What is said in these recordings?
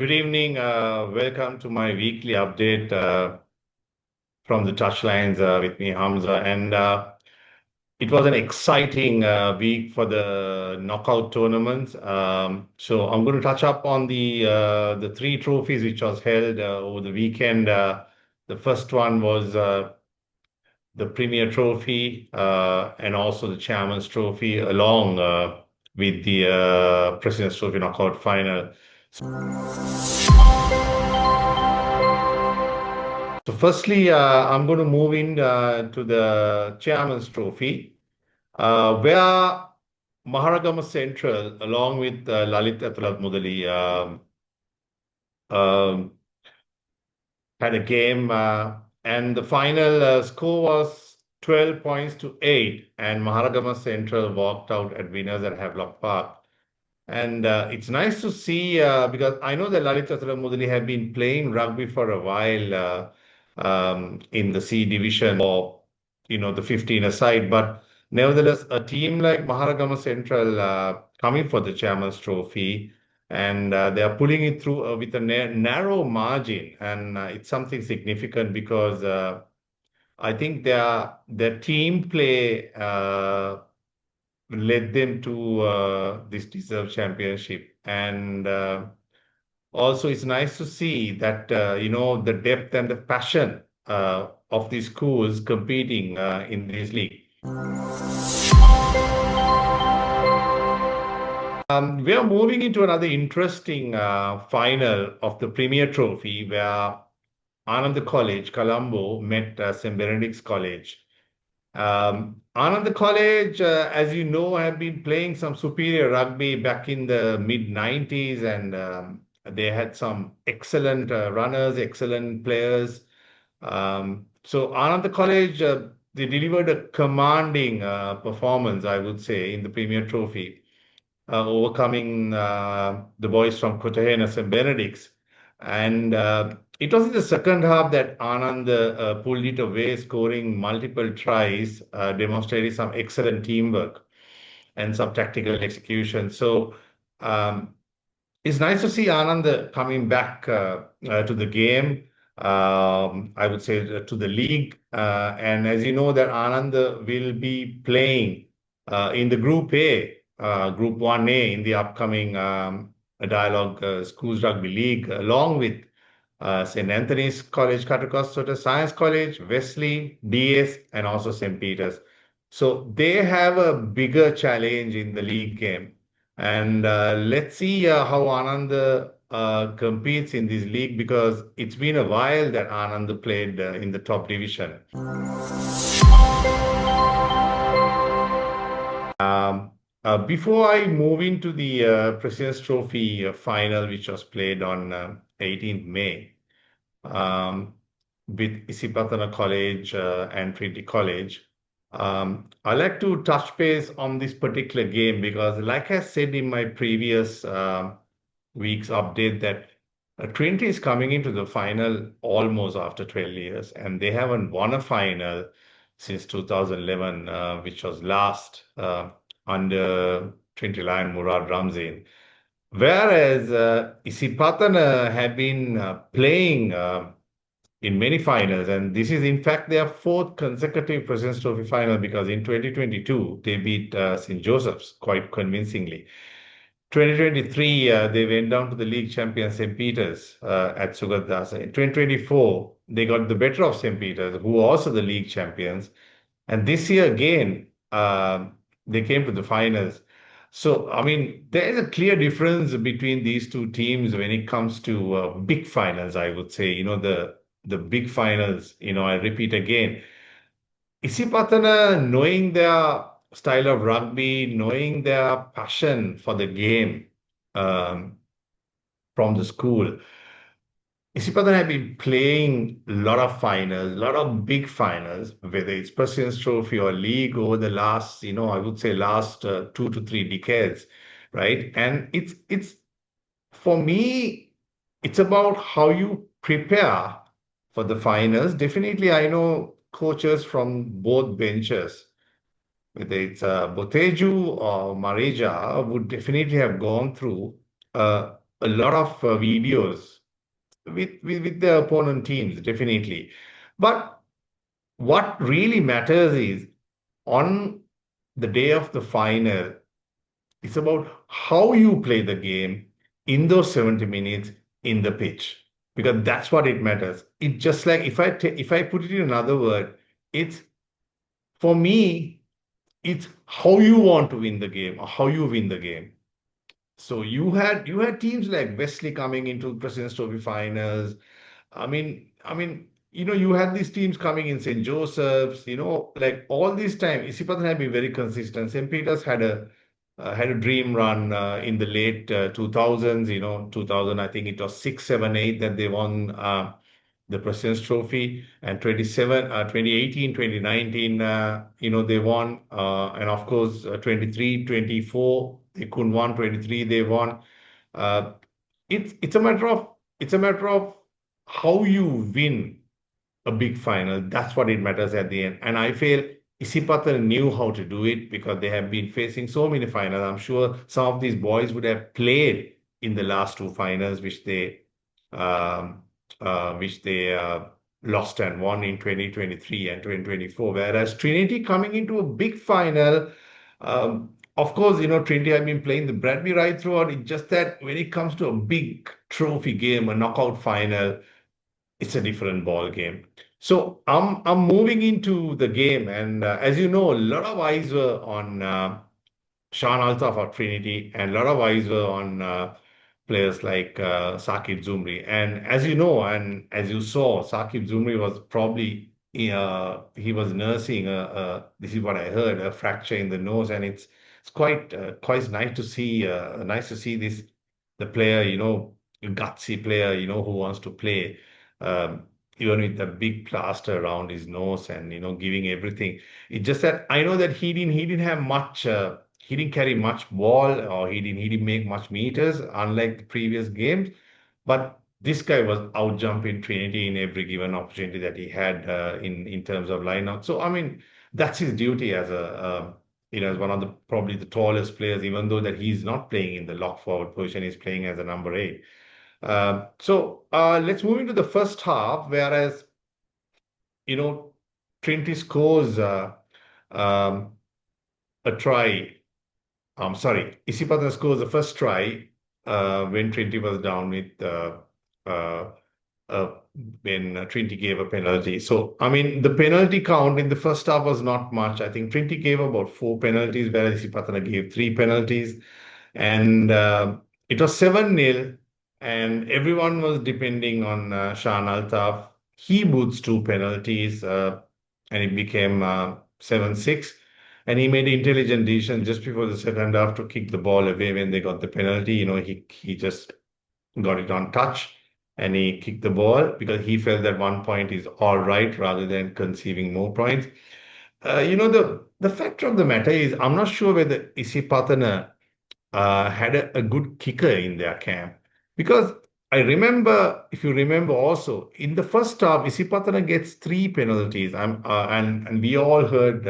Good evening. Welcome to my weekly update from the touchlines with me, Hamza. And it was an exciting week for the knockout tournaments. So I'm going to touch up on the three trophies which was held over the weekend. The first one was the Premier Trophy and also the Chairman's Trophy, along with the President's Trophy knockout final. So firstly, I'm going to move in to the Chairman's Trophy, where Maharagama Central, along with Hidayathullah Mudali, um, had a game, and the final score was 12 points to 8, and Maharagama Central walked out at winners at Havelock Park. And it's nice to see because I know that Hidayathullah Mudali have been playing rugby for a while in the C division or the 15 aside, but nevertheless, a team like Maharagama Central coming for the Chairman's Trophy, and they are pulling it through with a narrow margin, and it's something significant because I think their team play led them to this deserved championship. And also, it's nice to see that the depth and the passion of these schools competing in this league. We are moving into another interesting final of the Premier Trophy, where Ananda College, Colombo, met St. Benedict's College. Ananda College, as you know, have been playing some superior rugby back in the mid 90s, and they had some excellent runners, excellent players. So Ananda College, they delivered a commanding performance, I would say, in the Premier Trophy, overcoming the boys from Kotahena St. Benedict's. And it was in the second half that Anand pulled it away, scoring multiple tries, demonstrating some excellent teamwork and some tactical execution. So it's nice to see Anand coming back to the game. I would say to the league. And as you know, that Anand will be playing in the Group A, Group 1A in the upcoming Dialogue Schools Rugby League, along with St. Anthony's College, Katakosota, Science College, Wesley, DS, and also St. Peter's. So they have a bigger challenge in the league game. And let's see how Anand competes in this league, because it's been a while that Anand played in the top division. Before I move into the President's Trophy final, which was played on 18th May, with Isipatana College and Trinity College, I like to touch base on this particular game because, like I said in my previous week's update, that Trinity is coming into the final almost after 12 years, and they haven't won a final since 2011, which was last under Trinity Lion Murad Ramzin. Whereas Isipatana have been playing in many finals, and this is in fact their fourth consecutive President's Trophy final, because in 2022 they beat St. Joseph's quite convincingly. 2023 they went down to the league champion St. Peter's at Sugatdasa. In 2024 they got the better of St. Peter's, who were also the league champions, and this year again they came to the finals. So, I mean, there is a clear difference between these two teams when it comes to big finals, I would say. The big finals, I repeat again. Isipatana, knowing their style of rugby, knowing their passion for the game um, from the school, Isipatana have been playing a lot of finals, a lot of big finals, whether it's President's Trophy or League, over the last, I would say last 2 to 3 decades, right? And it's for me, it's about how you prepare for the finals. Definitely, I know coaches from both benches, whether it's Boteju or Marija, would definitely have gone through a lot of videos with the opponent teams, definitely. But what really matters is on the day of the final, it's about how you play the game in those 70 minutes in the pitch, because that's what it matters. It just like if I put it in another word, it's for me, it's how you want to win the game or how you win the game. So you had teams like Wesley coming into President's Trophy finals. You had these teams coming in St. Joseph's, like all this time, Isipatan had been very consistent. St. Peter's had a dream run in the late 2000s, 2000, I think it was 6, 7, 8 that they won the President's Trophy, and 2018, 2019, they won, and of course, 23, 24, they couldn't won, 23, they won. Uh, it's a matter of how you win a big final. That's what it matters at the end. And I feel Isipatan knew how to do it because they have been facing so many finals. I'm sure some of these boys would have played in the last two finals, um, which they lost and won in 2023 and 2024. Whereas Trinity coming into a big final, of course, Trinity have been playing the Bradby right throughout. It's just that when it comes to a big trophy game, a knockout final, it's a different ball game. So I'm moving into the game, and as you know, a lot of eyes were on Sean Altaf of Trinity, and a lot of eyes were on players like Saqib Zumri. And as you know, and as you saw, Saqib Zumri was probably he was nursing this is what I heard, a fracture in the nose, and it's quite nice to see this the player, a gutsy player, who wants to play. Even with the big plaster around his nose and giving everything. It's just that I know that he didn't have much. He didn't carry much ball, or he didn't make much meters, unlike the previous games. But this guy was out jumping Trinity in every given opportunity that he had in terms of lineup. So I mean, that's his duty as as one of the probably the tallest players, even though that he's not playing in the lock forward position, he's playing as a number 8. So let's move into the first half, whereas you know Trinity scores um, a try. Sorry, Isipatan scores the first try when Trinity was down with uh, uh, when Trinity gave a penalty. So, I mean, the penalty count in the first half was not much. I think Trinity gave about 4 penalties, whereas Isipatana gave 3 penalties. And it was 7-0, and everyone was depending on Shan Altaf. He boots 2 penalties, and it became 7-6. And he made an intelligent decision just before the second half to kick the ball away when they got the penalty. He just got it on touch and he kicked the ball because he felt that 1 point is all right rather than conceding more points. The fact of the matter is, I'm not sure whether Isipatana had a good kicker in their camp. Because I remember, if you remember also, in the first half, Isipatana gets 3 penalties. And we all heard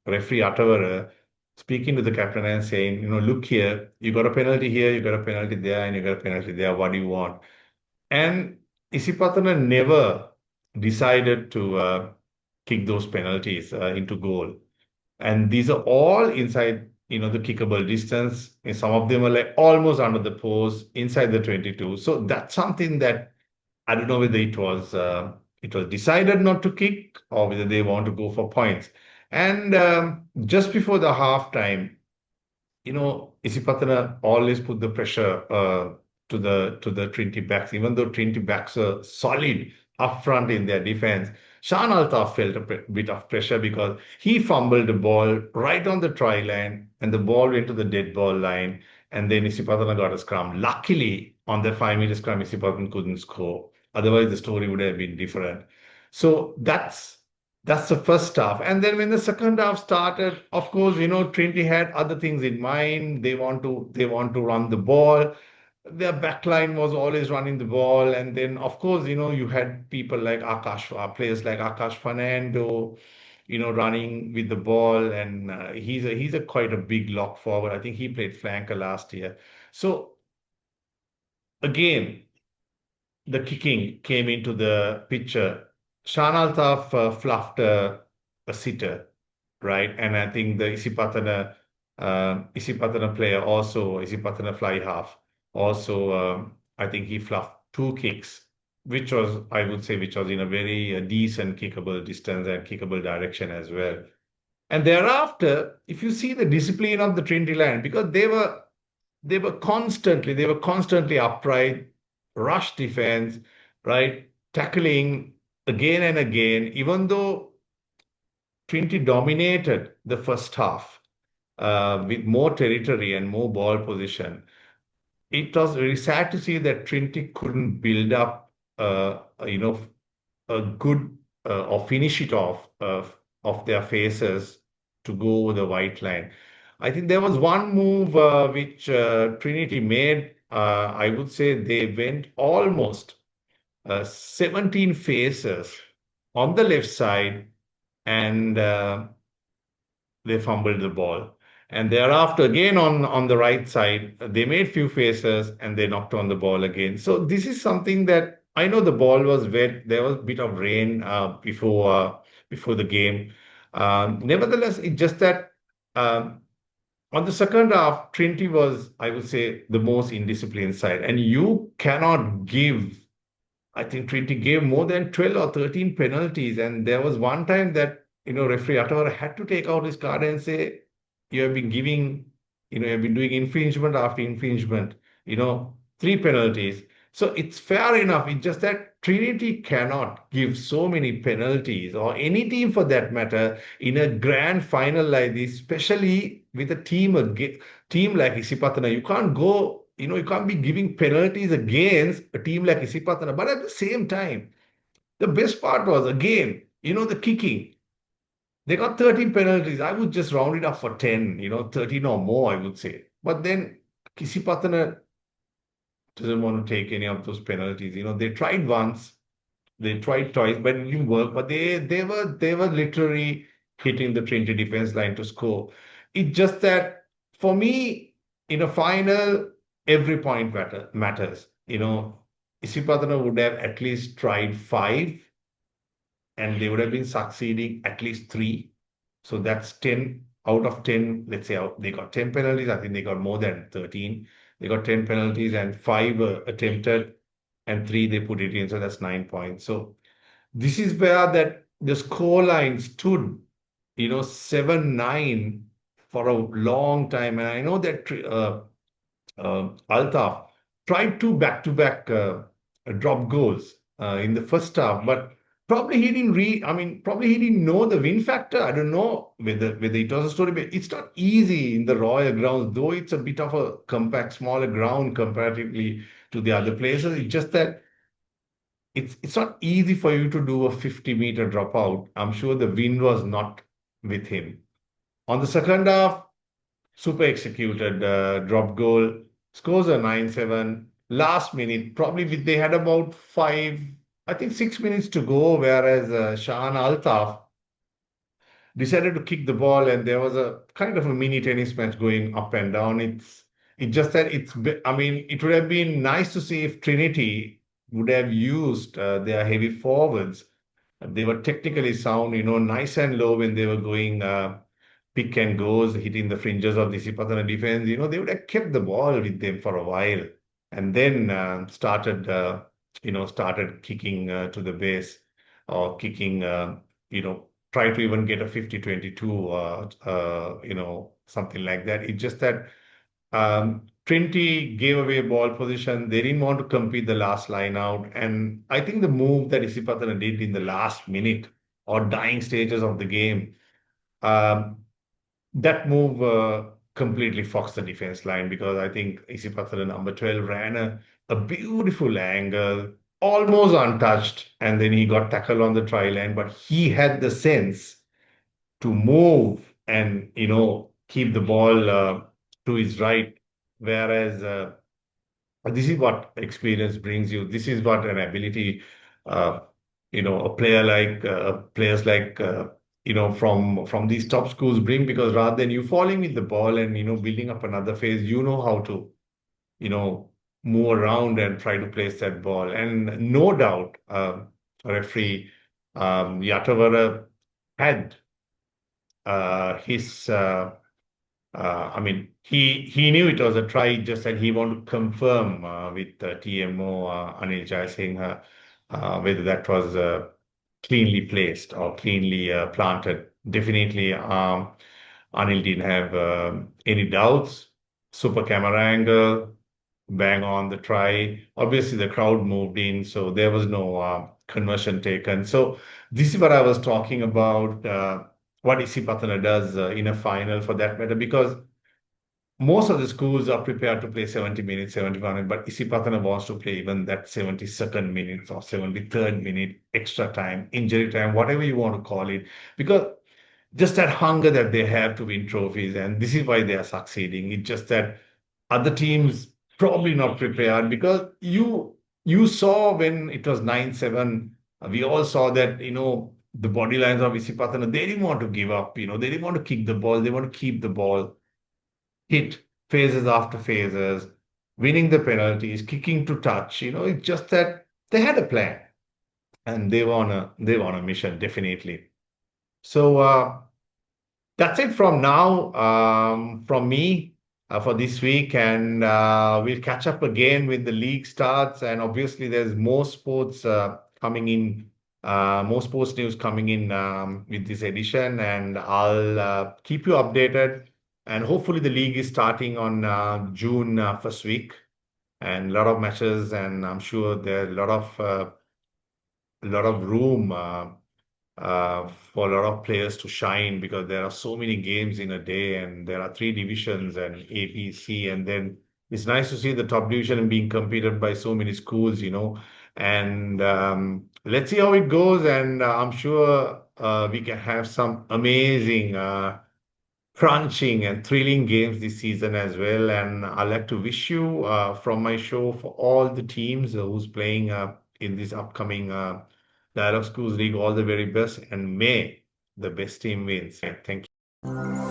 referee Atavara speaking to the captain and saying, look here, you got a penalty here, you got a penalty there, and you got a penalty there. What do you want? And Isipatana never decided to kick those penalties into goal. And these are all inside, the kickable distance. And some of them are like almost under the post, inside the 22. So that's something that I don't know whether it was decided not to kick or whether they want to go for points. And just before the halftime, Isipatana always put the pressure to the Trinity backs, even though Trinity backs are solid up front in their defense. Shan Altaf felt a bit of pressure because he fumbled the ball right on the try line, and the ball went to the dead ball line, and then Isipatana got a scrum. Luckily, on that 5 meter scrum, Isipatana couldn't score. Otherwise, the story would have been different. So that's the first half. And then when the second half started, of course, Trinity had other things in mind. They want to run the ball. Their backline was always running the ball. And then, of course, you had people like players like Akash Fernando, running with the ball. And he's a quite a big lock forward. I think he played flanker last year. So again, the kicking came into the picture. Shan Altaf fluffed a sitter, right? And I think the Isipatana player also, Isipatana fly half, also, I think he fluffed two kicks, which was, I would say, which was in a very decent kickable distance and kickable direction as well. And thereafter, if you see the discipline of the Trinity Lions, because they were constantly upright, rush defense, right? Tackling again and again, even though Trinity dominated the first half with more territory and more ball position. It was very sad to see that Trinity couldn't build up, a good or finish it off of their faces to go over the white line. I think there was one move which Trinity made. I would say they went almost 17 faces on the left side, and they fumbled the ball. And thereafter, again on the right side, they made few faces and they knocked on the ball again. So this is something that I know the ball was wet. There was a bit of rain before the game. Nevertheless, it's just that um, on the second half, Trinity was, I would say, the most indisciplined side, and you cannot give. I think Trinity gave more than 12 or 13 penalties. And there was one time that, referee Atawara had to take out his card and say, you have been giving, you have been doing infringement after infringement, three penalties. So it's fair enough. It's just that Trinity cannot give so many penalties, or any team for that matter, in a grand final like this, especially with a team like Isipatana. You can't go, you can't be giving penalties against a team like Isipatana. But at the same time, the best part was, again, the kicking. They got 13 penalties. I would just round it up for 10, 13 or more, I would say. But then Isipatana doesn't want to take any of those penalties. They tried once, they tried twice, but it didn't work. But they were literally hitting the Trinity defense line to score. It's just that for me, in a final, every point matters. Isipatana would have at least tried five, and they would have been succeeding at least three. So that's 10 out of 10. Let's say they got 10 penalties. I think they got more than 13. They got 10 penalties and five attempted, and three they put it in. So that's 9 points. So this is where that the score line stood, 7-9 for a long time. And I know that Altaf tried two back-to-back drop goals in the first half, but probably he didn't I mean, probably he didn't know the win factor. I don't know whether it was a story, but it's not easy in the Royal grounds, though it's a bit of a compact, smaller ground comparatively to the other places. It's just that it's not easy for you to do a 50-meter dropout. I'm sure the wind was not with him. On the second half, super executed drop goal, scores a 9-7. Last minute, probably they had about I think 6 minutes to go, whereas Shan Altaf decided to kick the ball, and there was a kind of a mini tennis match going up and down. It's just that I mean, it would have been nice to see if Trinity would have used their heavy forwards. They were technically sound, nice and low when they were going pick and goes, hitting the fringes of the Sipatana defense. They would have kept the ball with them for a while, and then started kicking to the base, or kicking, try to even get a 50-22, something like that. It's just that Trinity gave away ball position. They didn't want to compete the last line out. And I think the move that Isipatana did in the last minute or dying stages of the game, um, that move completely foxed the defense line, because I think Isipatana number 12 ran a beautiful angle, almost untouched, and then he got tackled on the try line. But he had the sense to move and keep the ball to his right. Whereas this is what experience brings you. This is what an ability, uh, a players like from these top schools bring. Because rather than you falling with the ball and building up another phase, you know how to you know move around and try to place that ball. And no doubt, referee Yatavara had his. I mean, he knew it was a try, just that he wanted to confirm with TMO Anil Jayasinghe whether that was cleanly placed or cleanly planted. Definitely, Anil didn't have any doubts. Super camera angle, bang on the try. Obviously, the crowd moved in, so there was no conversion taken. So this is what I was talking about. What Isipatana does in a final, for that matter, because most of the schools are prepared to play 70 minutes, 75 minutes, but Isipatana wants to play even that 72nd minute or 73rd minute, extra time, injury time, whatever you want to call it, because just that hunger that they have to win trophies, and this is why they are succeeding. It's just that other teams probably not prepared, because you saw when it was 9-7, we all saw that, the body lines of Isipatana, they didn't want to give up, they didn't want to kick the ball, they want to keep the ball, hit phases after phases, winning the penalties, kicking to touch. It's just that they had a plan and they were on a mission, definitely. So that's it from now, from me for this week, and we'll catch up again when the league starts. And obviously, there's more sports coming in, more sports news coming in with this edition, and I'll keep you updated. And hopefully, the league is starting on June first week, and a lot of matches, and I'm sure there are a lot of room. For a lot of players to shine, because there are so many games in a day and there are three divisions and A, B, C, and then it's nice to see the top division being competed by so many schools. And let's see how it goes. And I'm sure we can have some amazing crunching and thrilling games this season as well. And I'd like to wish you from my show, for all the teams who's playing in this upcoming Dialogue Schools League, all the very best, and may the best team wins. Thank you.